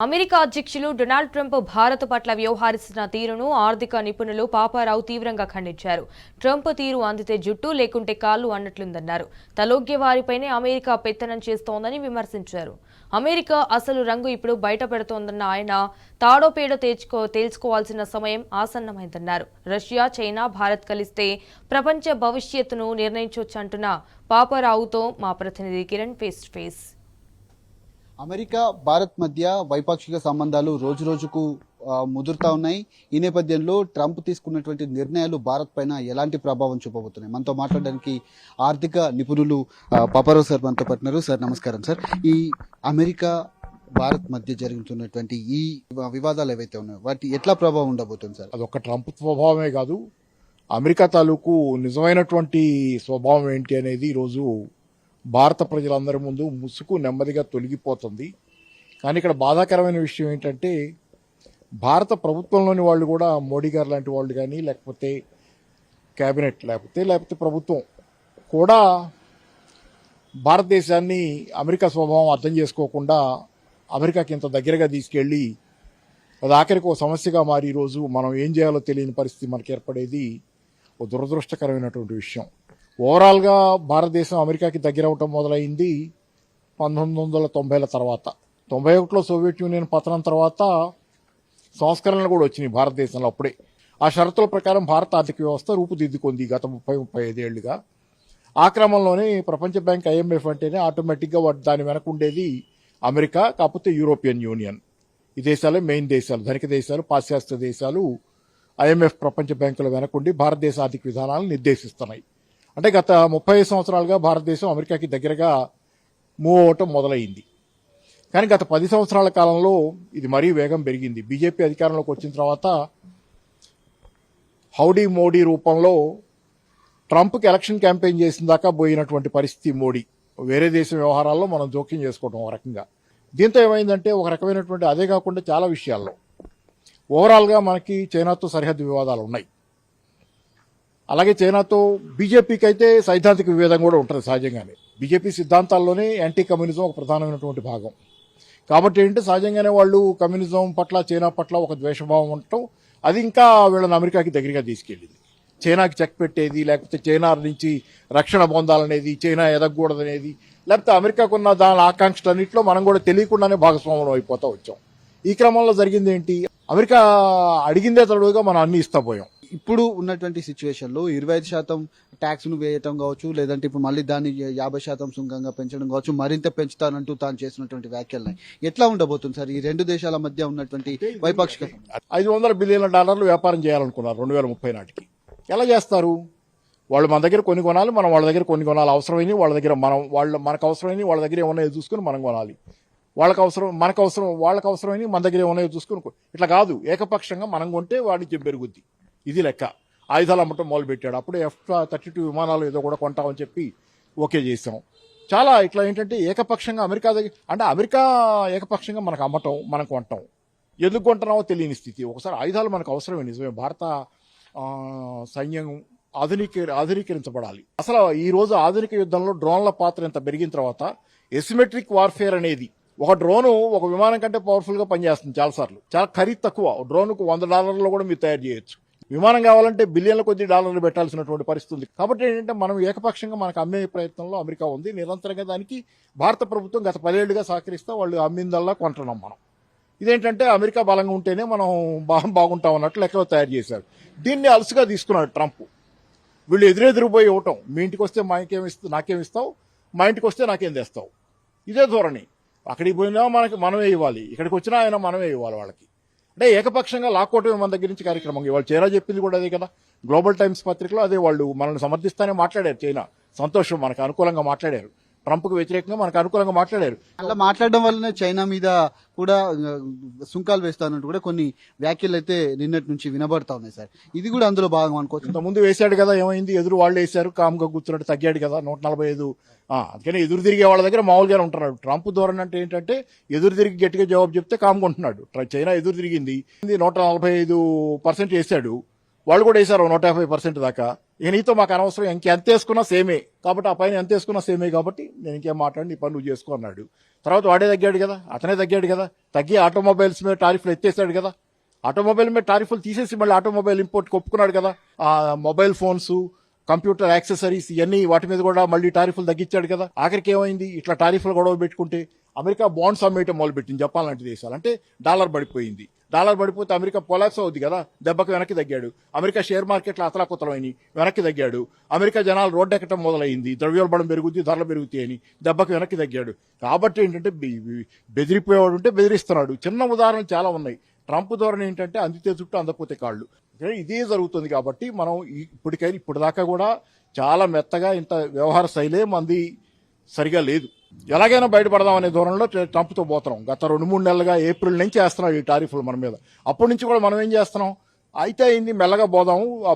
America అధ్యక్షులు Donald Trump Bharat పట్ల వ్యవహరిస్తున్న తీరును ఆర్థిక నిపుణులు పాపారావు తీవ్రంగా ఖండించారు. ట్రంప్ తీరు అందితే జుట్టు లేకుంటే కాళ్ళు అన్నట్లుందన్నారు. తలొగ్గే వారిపైనే అమెరికా పెత్తనం చేస్తోందని విమర్శించారు. అమెరికా అసలు రంగు ఇప్పుడు బయట పెడుతోందన్న ఆయన తాడో పేడో తేల్చుకోవాల్సిన సమయం ఆసన్నమైందన్నారు. రష్యా, చైనా, భారత్ కలిస్తే ప్రపంచ భవిష్యత్తును నిర్ణయించొచ్చంటున్న పాపారావుతో మా ప్రతినిధి Kiran face to face. America Bharat మధ్య ద్వైపాక్షిక సంబంధాలు రోజురోజుకు ముదురుతా ఉన్నాయి. ఈ నేపథ్యంలో ట్రంప్ తీసుకున్నటువంటి నిర్ణయాలు భారత్ పైన ఎలాంటి ప్రభావం చూపబోతున్నాయి? మనతో మాట్లాడడానికి ఆర్థిక నిపుణులు పాపారావు సార్ మనతో పట్టినారు. సార్ నమస్కారం సార్. ఈ అమెరికా భారత్ మధ్య జరుగుతున్నటువంటి ఈ వివాదాలు ఏవైతే ఉన్నాయో వాటి ఎట్లా ప్రభావం ఉండబోతుంది సార్? అదొక ట్రంప్ స్వభావమే కాదు, అమెరికా తాలూకు నిజమైనటువంటి స్వభావం ఏంటి అనేది ఈరోజు భారత ప్రజలందరి ముందు ముసుగు నెమ్మదిగా తొలగిపోతుంది. కానీ ఇక్కడ బాధాకరమైన విషయం ఏంటంటే భారత ప్రభుత్వంలోని వాళ్ళు కూడా, మోడీ గారు లాంటి వాళ్ళు కానీ, లేకపోతే క్యాబినెట్ లేకపోతే ప్రభుత్వం కూడా భారతదేశాన్ని అమెరికా స్వభావం అర్థం చేసుకోకుండా అమెరికాకి ఇంత దగ్గరగా తీసుకెళ్లి అది ఆఖరికి ఒక సమస్యగా మారి ఈరోజు మనం ఏం చేయాలో తెలియని పరిస్థితి మనకి ఏర్పడేది ఒక దురదృష్టకరమైనటువంటి విషయం. ఓవరాల్గా భారతదేశం అమెరికాకి దగ్గర అవటం మొదలైంది 1990ల తర్వాత. 91లో సోవియట్ యూనియన్ పతనం తర్వాత సంస్కరణలు కూడా వచ్చినాయి భారతదేశంలో. అప్పుడే ఆ షరతుల ప్రకారం భారత ఆర్థిక వ్యవస్థ రూపుదిద్దుకుంది గత 30-35 ఏళ్లుగా. ఆ క్రమంలోనే ప్రపంచ బ్యాంక్, IMF అంటేనే ఆటోమేటిక్గా దాని వెనక ఉండేది అమెరికా, కాకపోతే యూరోపియన్ యూనియన్. ఈ దేశాలే మెయిన్ దేశాలు, ధనిక దేశాలు, పాశ్చాత్య దేశాలు IMF ప్రపంచ బ్యాంకుల వెనకుండి భారతదేశ ఆర్థిక విధానాలను నిర్దేశిస్తున్నాయి. అంటే గత 30 సంవత్సరాలుగా భారతదేశం అమెరికాకి దగ్గరగా మూవ్ అవటం మొదలైంది. కానీ గత 10 సంవత్సరాల కాలంలో ఇది మరీ వేగం పెరిగింది. బీజేపీ అధికారంలోకి వచ్చిన తర్వాత హౌడీ మోడీ రూపంలో ట్రంప్కి ఎలక్షన్ క్యాంపెయిన్ చేసిన దాకా పోయినటువంటి పరిస్థితి మోడీ. వేరే దేశం వ్యవహారాల్లో మనం జోక్యం చేసుకోవడం ఒక రకంగా. దీంతో ఏమైందంటే ఒక రకమైనటువంటి, అదే కాకుండా చాలా విషయాల్లో ఓవరాల్గా మనకి చైనాతో సరిహద్దు వివాదాలు ఉన్నాయి. అలాగే చైనాతో బీజేపీకి అయితే సైద్ధాంతిక విభేదం కూడా ఉంటుంది సహజంగానే. బీజేపీ సిద్ధాంతాల్లోనే యాంటీ కమ్యూనిజం ఒక ప్రధానమైనటువంటి భాగం. కాబట్టి ఏంటంటే సహజంగానే వాళ్ళు కమ్యూనిజం పట్ల, చైనా పట్ల ఒక ద్వేషభావం ఉండటం, అది ఇంకా వీళ్ళని అమెరికాకి దగ్గరగా తీసుకెళ్ళింది. చైనాకి చెక్ పెట్టేది, లేకపోతే చైనా నుంచి రక్షణ పొందాలనేది, చైనా ఎదగకూడదనేది, లేకపోతే అమెరికాకున్న దాని ఆకాంక్షలన్నింటిలో మనం కూడా తెలియకుండానే భాగస్వామ్యం అయిపోతూ వచ్చాం. ఈ క్రమంలో జరిగింది ఏంటి, అమెరికా అడిగిందే తడుగా మనం అన్ని ఇస్తా పోయాం. ఇప్పుడు ఉన్నటువంటి సిచ్యువేషన్లో 25% ట్యాక్స్ను వేయటం కావచ్చు, లేదంటే ఇప్పుడు మళ్ళీ దాన్ని 50% సుంకంగా పెంచడం కావచ్చు, మరింత పెంచుతానంటూ తాను చేసినటువంటి వ్యాఖ్యలు ఎట్లా ఉండబోతుంది సార్? ఈ రెండు దేశాల మధ్య ఉన్నటువంటి ద్వైపాక్షిక $500 బిలియన్ల వ్యాపారం చేయాలనుకున్నారు 2030 నాటికి. ఎలా చేస్తారు? వాళ్ళు మన దగ్గర కొన్ని కొనాలి, మనం వాళ్ళ దగ్గర కొన్ని కొనాలి. అవసరమైనవి వాళ్ళ దగ్గర, మనకు అవసరమైనవి వాళ్ళ దగ్గర ఏమన్నా చూసుకుని మనం కొనాలి. వాళ్ళకి అవసరం, మనకు అవసరం, వాళ్ళకి అవసరమైనవి మన దగ్గర ఏమన్నా చూసుకుని. ఇట్లా కాదు, ఏకపక్షంగా మనం కొంటే వాడికి పెరుగుద్ది. ఇది లెక్క. ఆయుధాలు అమ్మటం మొదలుపెట్టాడు. అప్పుడే F-32 విమానాలు ఏదో కూడా కొంటామని చెప్పి ఓకే చేసాం. చాలా ఇట్లా ఏంటంటే ఏకపక్షంగా అమెరికా దగ్గర, అంటే అమెరికా ఏకపక్షంగా మనకు అమ్మటం, మనం కొంటాం. ఎందుకు కొంటున్నామో తెలియని స్థితి. ఒకసారి ఆయుధాలు మనకు అవసరమే, నిజమే. భారత సైన్యం ఆధునీకరించబడాలి. అసలు ఈ రోజు ఆధునిక యుద్ధంలో డ్రోన్ల పాత్ర ఎంత పెరిగిన తర్వాత ఎసిమెట్రిక్ వార్ఫేర్ అనేది, ఒక డ్రోను ఒక విమానం కంటే పవర్ఫుల్ గా పనిచేస్తుంది చాలాసార్లు. చాలా ఖరీదు తక్కువ. డ్రోన్కు $100 కూడా మీరు తయారు చేయొచ్చు. విమానం కావాలంటే బిలియన్ల కొద్ది డాలర్లు పెట్టాల్సినటువంటి పరిస్థితి ఉంది. కాబట్టి ఏంటంటే మనం ఏకపక్షంగా మనకు అమ్మే ప్రయత్నంలో అమెరికా ఉంది. నిరంతరంగా దానికి భారత ప్రభుత్వం గత 10 ఏళ్లుగా సహకరిస్తే వాళ్ళు అమ్మిందల్లా కొంటున్నాం మనం. ఇదేంటంటే అమెరికా బలంగా ఉంటేనే మనం బాగుంటాం అన్నట్లు లెక్కలో తయారు చేశారు. దీన్ని అలసుగా తీసుకున్నాడు ట్రంప్. వీళ్ళు ఎదురెదురుపోయి ఇవ్వటం, మీ ఇంటికి వస్తే నాకేమిస్తావు, మా ఇంటికి వస్తే నాకేం తెస్తావు, ఇదే ధోరణి. అక్కడికి పోయినా మనమే ఇవ్వాలి, ఇక్కడికి వచ్చినా ఆయన మనమే ఇవ్వాలి వాళ్ళకి. అంటే ఏకపక్షంగా లాక్కోవటమే మన దగ్గర నుంచి కార్యక్రమం. ఇవాళ చైనా చెప్పింది కూడా అదే కదా. గ్లోబల్ టైమ్స్ పత్రికలో అదే, వాళ్ళు మనల్ని సమర్థిస్తానే మాట్లాడారు. చైనా సంతోషం, మనకు అనుకూలంగా మాట్లాడారు. ట్రంప్కు వ్యతిరేకంగా మనకు అనుకూలంగా మాట్లాడారు. అలా మాట్లాడడం వల్లనే చైనా మీద కూడా సుంకాలు వేస్తానంటూ కూడా కొన్ని వ్యాఖ్యలు అయితే నిన్నటి నుంచి వినబడతా ఉన్నాయి సార్. ఇది కూడా అందులో భాగం అనుకోవచ్చు. ఇంతకుముందు వేశాడు కదా, ఏమైంది? ఎదురు వాళ్ళు వేశారు, కామ్గా కూర్చున్నట్టు తగ్గాడు కదా 145. అందుకని ఎదురు తిరిగే వాళ్ళ దగ్గర మామూలుగానే ఉంటున్నాడు. ట్రంప్ ధోరణి అంటే ఏంటంటే ఎదురు తిరిగి గట్టిగా జవాబు చెప్తే కామ్గా ఉంటున్నాడు. చైనా ఎదురు తిరిగింది, 145% వేశాడు. వాళ్ళు కూడా వేశారు 150% దాకా. ఇక నీతో మాకు అనవసరం, ఇంకెంత వేసుకున్నా సేమే కాబట్టి, ఆ పైన ఎంత వేసుకున్నా సేమే కాబట్టి నేను ఇంకేం మాట్లాడి నీ పని నువ్వు చేసుకో అన్నాడు. తర్వాత వాడే తగ్గాడు కదా, అతనే తగ్గాడు కదా, తగ్గి ఆటోమొబైల్స్ మీద టారిఫ్లు ఎత్తేసాడు కదా, ఆటోమొబైల్ మీద టారిఫ్లు తీసేసి మళ్ళీ ఆటోమొబైల్ ఇంపోర్ట్కి ఒప్పుకున్నాడు కదా, మొబైల్ ఫోన్స్, కంప్యూటర్ యాక్సెసరీస్ ఇవన్నీ వాటి మీద కూడా మళ్ళీ టారిఫ్లు తగ్గించాడు కదా. ఆఖరికి ఏమైంది, ఇట్లా టారిఫ్లు గొడవ పెట్టుకుంటే అమెరికా బాండ్స్ అమ్మేయటం మొదలుపెట్టింది చెప్పాలంటే దేశాలు. అంటే డాలర్ పడిపోయింది, డాలర్ పడిపోతే అమెరికా కొలాప్స్ అవుద్ది కదా, దెబ్బకి వెనక్కి తగ్గాడు. అమెరికా షేర్ మార్కెట్లో అతలాకుతలమైంది, వెనక్కి తగ్గాడు. అమెరికా జనాలు రోడ్డు ఎక్కడం మొదలైంది, ద్రవ్యోల్బణం పెరుగుద్ది, ధరలు పెరుగుతాయి అని దెబ్బకి వెనక్కి తగ్గాడు. కాబట్టి ఏంటంటే బెదిరిపోయేవాడు ఉంటే బెదిరిస్తున్నాడు. చిన్న ఉదాహరణలు చాలా ఉన్నాయి. ట్రంప్ ధోరణి ఏంటంటే అందితే చుట్టూ అందకపోతే కాళ్ళు, ఇదే జరుగుతుంది. కాబట్టి మనం ఇప్పటిదాకా కూడా చాలా మెత్తగా ఇంత వ్యవహార శైలే మంది సరిగా లేదు. ఎలాగైనా బయటపడదాం అనే ధోరణిలో ట్రంప్తో పోతున్నాం. గత 2-3 నెలలుగా ఏప్రిల్ నుంచి వేస్తున్నాడు ఈ టారిఫ్లు మన మీద. అప్పటి నుంచి కూడా మనం ఏం చేస్తున్నాం, అయితే అయింది మెల్లగా పోదాము, ఆ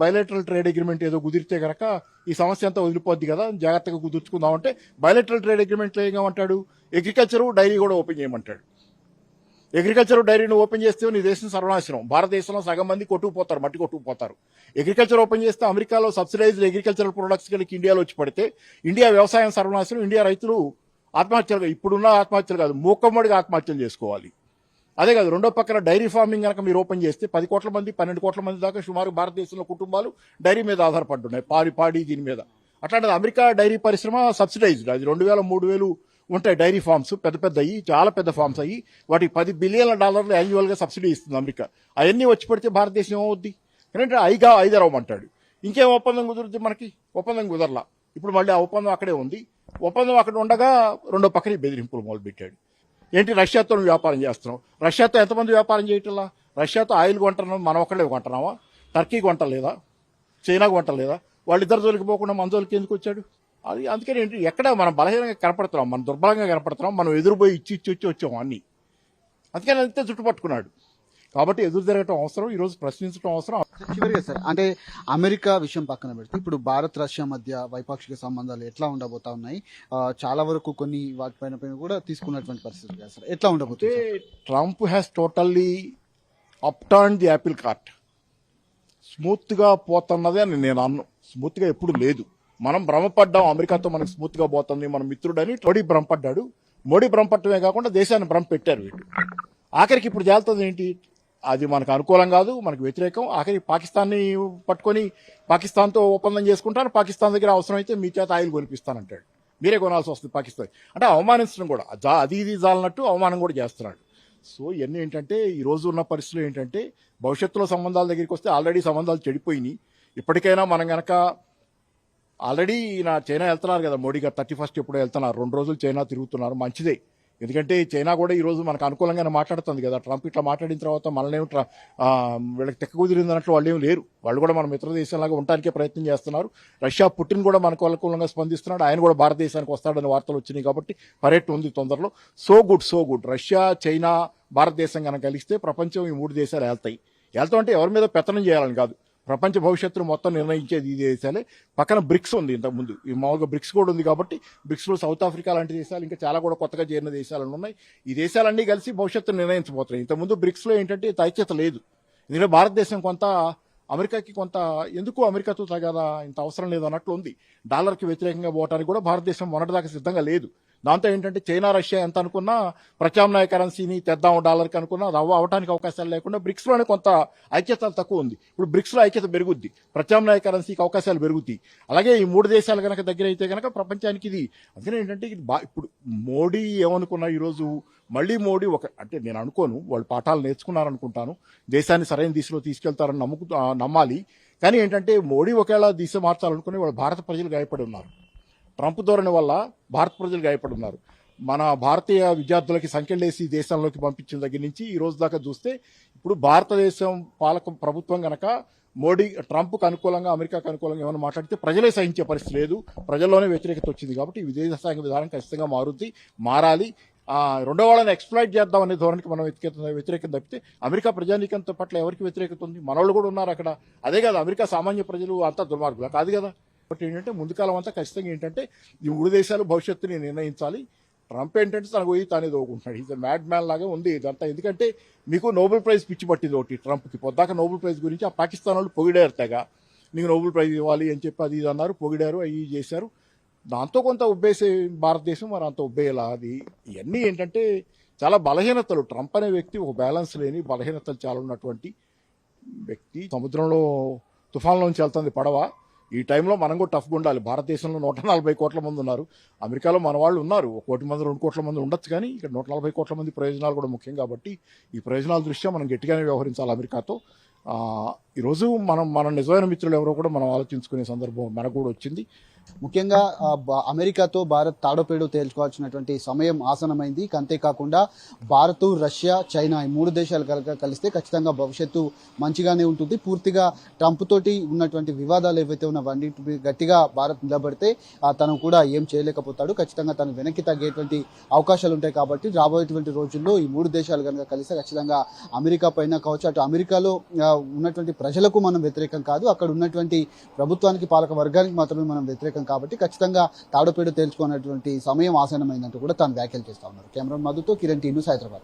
బయలేటరల్ ట్రేడ్ అగ్రిమెంట్ ఏదో కుదిరితే కనుక ఈ సమస్య అంతా వదిలిపోద్ది కదా, జాగ్రత్తగా కుదుర్చుకుందాం అంటే బయలేటరల్ ట్రేడ్ అగ్రిమెంట్లో ఏమంటాడు, అగ్రికల్చరు డైరీ కూడా ఓపెన్ చేయమంటాడు. అగ్రికల్చర్ డైరీని ఓపెన్ చేస్తే నీ దేశం సర్వనాశనం. భారతదేశంలో సగం మంది కొట్టుకుపోతారు, మట్టి కొట్టుకుపోతారు. అగ్రికల్చర్ ఓపెన్ చేస్తే అమెరికాలో సబ్సిడైజ్డ్ అగ్రికల్చరల్ ప్రొడక్ట్స్ కలిగి ఇండియాలో వచ్చి పడితే ఇండియా వ్యవసాయం సర్వనాశనం. ఇండియా రైతులు ఆత్మహత్యలు, ఇప్పుడున్న ఆత్మహత్యలు కాదు, మూకమ్మడిగా ఆత్మహత్యలు చేసుకోవాలి. అదే కాదు, రెండో పక్కన డైరీ ఫార్మింగ్ కనుక మీరు ఓపెన్ చేస్తే 10 కోట్ల మంది 12 కోట్ల మంది దాకా సుమారు భారతదేశంలో కుటుంబాలు డైరీ మీద ఆధారపడుతున్నాయి, పాడి దీని మీద. అట్లాంటిది అమెరికా డైరీ పరిశ్రమ సబ్సిడైజ్డ్, అది 2000-3000 ఉంటాయి డైరీ ఫార్మ్స్, పెద్దవి, చాలా పెద్ద ఫార్మ్స్ అయ్యి వాటికి $10 బిలియన్ యాన్యువల్గా సబ్సిడీ ఇస్తుంది అమెరికా. అవన్నీ వచ్చి పడితే భారతదేశం ఏమవుద్ది, ఎందుకంటే ఐదరవమంటాడు. ఇంకేం ఒప్పందం కుదురుద్ది, మనకి ఒప్పందం కుదరలా. ఇప్పుడు మళ్ళీ ఆ ఒప్పందం అక్కడే ఉంది. ఒప్పందం అక్కడ ఉండగా రెండో పక్కన బెదిరింపులు మొదలుపెట్టాడు. ఏంటి, రష్యాతో వ్యాపారం చేస్తున్నాం, రష్యాతో ఎంతమంది వ్యాపారం చేయటంలా, రష్యాతో ఆయిల్ కొంటున్నాం, మనం ఒక్కడే కొంటున్నామా, టర్కీ కొంటలేదా, చైనా కొంటలేదా, వాళ్ళిద్దరు జోలికి పోకుండా మన జోలికి ఎందుకు వచ్చాడు? అది అందుకని ఏంటి, ఎక్కడ మనం బలహీనంగా కనపడుతున్నాం, మనం దుర్బలంగా కనపడుతున్నాం, మనం ఎదురుపోయి ఇచ్చి వచ్చాం అన్ని. అందుకని అంతే చుట్టుపట్టుకున్నాడు. కాబట్టి ఎదురు జరగటం అవసరం, ఈరోజు ప్రశ్నించడం అవసరం. చివరిగా సార్, అంటే అమెరికా విషయం పక్కన పెడితే ఇప్పుడు భారత్ రష్యా మధ్య వైపాక్షిక సంబంధాలు ఎట్లా ఉండబోతా ఉన్నాయి, చాలా వరకు కొన్ని వాటిపైన కూడా తీసుకున్నటువంటి పరిస్థితి కదా సార్, ఎట్లా ఉండబోతుంది? Trump has totally upturn the apple cart. Smooth గా పోతున్నదే అని నేను అన్ను, స్మూత్ గా ఎప్పుడు లేదు. మనం భ్రమపడ్డాం, అమెరికాతో మనకు స్మూత్ గా పోతుంది మన మిత్రుడని మోడీ భ్రమపడ్డాడు. మోడీ భ్రమపడటమే కాకుండా దేశాన్ని భ్రమ పెట్టారు వీళ్ళు. ఆఖరికి ఇప్పుడు జాగ్రత్త ఏంటి, అది మనకు అనుకూలం కాదు, మనకు వ్యతిరేకం. ఆఖరికి పాకిస్తాన్ని పట్టుకొని పాకిస్తాన్తో ఒప్పందం చేసుకుంటాను, పాకిస్తాన్ దగ్గర అవసరమైతే మీ చేత ఆయిల్ కొనిపిస్తానంటాడు, మీరే కొనాల్సి వస్తుంది పాకిస్తాన్ అంటే. అవమానించడం కూడా, అది ఇది జాలన్నట్టు అవమానం కూడా చేస్తున్నాడు. సో ఇవన్నీ ఏంటంటే ఈ రోజు ఉన్న పరిస్థితులు ఏంటంటే, భవిష్యత్తులో సంబంధాల దగ్గరికి వస్తే ఆల్రెడీ సంబంధాలు చెడిపోయినాయి. ఇప్పటికైనా మనం గనక ఆల్రెడీ చైనా వెళ్తున్నారు కదా, మోడీ గారు 31st ఎప్పుడో వెళ్తున్నారు, 2 రోజులు చైనా తిరుగుతున్నారు, మంచిదే. ఎందుకంటే చైనా కూడా ఈ రోజు మనకు అనుకూలంగానే మాట్లాడుతుంది కదా. ట్రంప్ ఇట్లా మాట్లాడిన తర్వాత మనల్ని వీళ్ళకి తెక్క కుదిరింది అన్నట్లు వాళ్ళు ఏమి లేరు, వాళ్ళు కూడా మన మిత్ర దేశంలాగా ఉండటానికే ప్రయత్నం చేస్తున్నారు. రష్యా పుటిన్ కూడా మనకు అనుకూలంగా స్పందిస్తున్నాడు, ఆయన కూడా భారతదేశానికి వస్తాడని వార్తలు వచ్చినాయి. కాబట్టి పర్యటన ఉంది తొందరలో. So good. రష్యా, చైనా, భారతదేశం కనుక కలిస్తే ప్రపంచం ఈ 3 దేశాలు వెళ్తాయి అంటే ఎవరి మీద పెత్తనం చేయాలని కాదు, ప్రపంచ భవిష్యత్తును మొత్తం నిర్ణయించేది ఈ దేశాలే. పక్కన బ్రిక్స్ ఉంది, ఇంతకుముందు ఈ మామూలుగా బ్రిక్స్ కూడా ఉంది. కాబట్టి బ్రిక్స్లో సౌత్ ఆఫ్రికా లాంటి దేశాలు, ఇంకా చాలా కూడా కొత్తగా చేరిన దేశాలు ఉన్నాయి. ఈ దేశాలన్నీ కలిసి భవిష్యత్తును నిర్ణయించబోతున్నాయి. ఇంతకుముందు బ్రిక్స్లో ఏంటంటే ఐక్యత లేదు. ఎందుకంటే భారతదేశం కొంత అమెరికాకి కొంత ఎందుకు అమెరికాతో తగదా ఇంత అవసరం లేదు అన్నట్లు ఉంది. డాలర్కి వ్యతిరేకంగా పోవడానికి కూడా భారతదేశం మొన్నటిదాకా సిద్ధంగా లేదు. దాంతో ఏంటంటే చైనా, రష్యా ఎంత అనుకున్నా ప్రత్యామ్నాయ కరెన్సీని తెద్దాం డాలర్కి అనుకున్నా అది అవడానికి అవకాశాలు లేకుండా బ్రిక్స్లోనే కొంత ఐక్యత తక్కువ ఉంది. ఇప్పుడు బ్రిక్స్లో ఐక్యత పెరుగుద్ది, ప్రత్యామ్నాయ కరెన్సీకి అవకాశాలు పెరుగుతాయి. అలాగే ఈ 3 దేశాలు కనుక దగ్గర అయితే కనుక ప్రపంచానికి ఇది. అందుకని ఏంటంటే ఇప్పుడు మోడీ ఏమనుకున్నా ఈరోజు మళ్ళీ మోడీ అంటే నేను అనుకోను, వాళ్ళు పాఠాలు నేర్చుకున్నారనుకుంటాను, దేశాన్ని సరైన దిశలో తీసుకెళ్తారని నమ్మాలి. కానీ ఏంటంటే మోడీ ఒకవేళ దిశ మార్చాలనుకుని వాళ్ళు భారత ప్రజలు గాయపడి ఉన్నారు. ట్రంప్ ధోరణి వల్ల భారత ప్రజలు గాయపడి ఉన్నారు. మన భారతీయ విద్యార్థులకి సంఖ్యలేసి దేశంలోకి పంపించిన దగ్గర నుంచి ఈ రోజు దాకా చూస్తే ఇప్పుడు భారతదేశం ప్రభుత్వం గనక ట్రంప్కు అనుకూలంగా, అమెరికాకు అనుకూలంగా ఏమైనా మాట్లాడితే ప్రజలే సహించే పరిస్థితి లేదు, ప్రజల్లోనే వ్యతిరేకత వచ్చింది. కాబట్టి విదేశాంగ విధానం ఖచ్చితంగా మారాలి. రెండో వాళ్ళని ఎక్స్ప్లాయిట్ చేద్దాం అనే ధోరణికి మనం వ్యతిరేకత తప్పితే అమెరికా ప్రజానీకంతో పట్ల ఎవరికి వ్యతిరేకత ఉంది? మనోళ్ళు కూడా ఉన్నారు అక్కడ. అదే కదా, అమెరికా సామాన్య ప్రజలు అంతా దుర్మార్గులు కాదు కదా. కాబట్టి ఏంటంటే ముందు కాలం అంతా ఖచ్చితంగా ఏంటంటే ఈ 3 దేశాలు భవిష్యత్తుని నిర్ణయించాలి. ట్రంప్ ఏంటంటే తనకు పోయి తానే దోగుకుంటున్నాడు, ఈజ్ మ్యాడ్ మ్యాన్ లాగా ఉంది ఇదంతా. ఎందుకంటే మీకు నోబెల్ ప్రైజ్ పిచ్చి పట్టింది ఒకటి ట్రంప్కి. పొద్దాక నోబెల్ ప్రైజ్ గురించి ఆ పాకిస్తాన్ వాళ్ళు పొగిడారు తెగ, నీకు నోబెల్ ప్రైజ్ ఇవ్వాలి అని చెప్పి అది ఇది అన్నారు, పొగిడారు, అవి చేశారు. దాంతో కొంత ఉబ్బేసే భారతదేశం మరి అంత ఉబ్బేలా అది ఇవన్నీ ఏంటంటే చాలా బలహీనతలు. ట్రంప్ అనే వ్యక్తి ఒక బ్యాలెన్స్ లేని బలహీనతలు చాలా ఉన్నటువంటి వ్యక్తి. సముద్రంలో తుఫాన్లోంచి వెళ్తుంది పడవ. ఈ టైంలో మనం కూడా టఫ్గా ఉండాలి. భారతదేశంలో 140 కోట్ల మంది ఉన్నారు. అమెరికాలో మన వాళ్ళు ఉన్నారు. 1 కోటి మంది 2 కోట్ల మంది ఉండొచ్చు, కానీ ఇక్కడ 140 కోట్ల మంది ప్రయోజనాలు కూడా ముఖ్యం కాబట్టి ఈ ప్రయోజనాల దృష్ట్యా మనం గట్టిగానే వ్యవహరించాలి అమెరికాతో. ఈరోజు మన నిజమైన మిత్రులు ఎవరో కూడా మనం ఆలోచించుకునే సందర్భం మనకు కూడా వచ్చింది. ముఖ్యంగా అమెరికాతో భారత్ తాడోపేడో తేల్చుకోవాల్సినటువంటి సమయం ఆసనమైంది. అంతేకాకుండా భారత్, రష్యా, చైనా ఈ 3 దేశాలు కనుక కలిస్తే ఖచ్చితంగా భవిష్యత్తు మంచిగానే ఉంటుంది. పూర్తిగా ట్రంప్ తోటి ఉన్నటువంటి వివాదాలు ఏవైతే ఉన్నవన్నీ గట్టిగా భారత్ నిలబడితే తను కూడా ఏం చేయలేకపోతాడు. ఖచ్చితంగా తను వెనక్కి తగ్గేటువంటి అవకాశాలు ఉంటాయి. కాబట్టి రాబోయేటువంటి రోజుల్లో ఈ 3 దేశాలు కనుక కలిస్తే ఖచ్చితంగా అమెరికా పైన కావచ్చు, అటు అమెరికాలో ఉన్నటువంటి ప్రజలకు మనం వ్యతిరేకం కాదు, అక్కడ ఉన్నటువంటి ప్రభుత్వానికి, పాలక వర్గానికి మాత్రమే మనం వ్యతిరేకం. కాబట్టి ఖచ్చితంగా తాడోపేడో తేల్చుకున్నటువంటి సమయం ఆసన్నమైందంటూ కూడా తాను వ్యాఖ్యలు చేస్తా ఉన్నారు. కెమెరామెన్ మధుతో కిరణ్ టీ న్యూస్, హైదరాబాద్.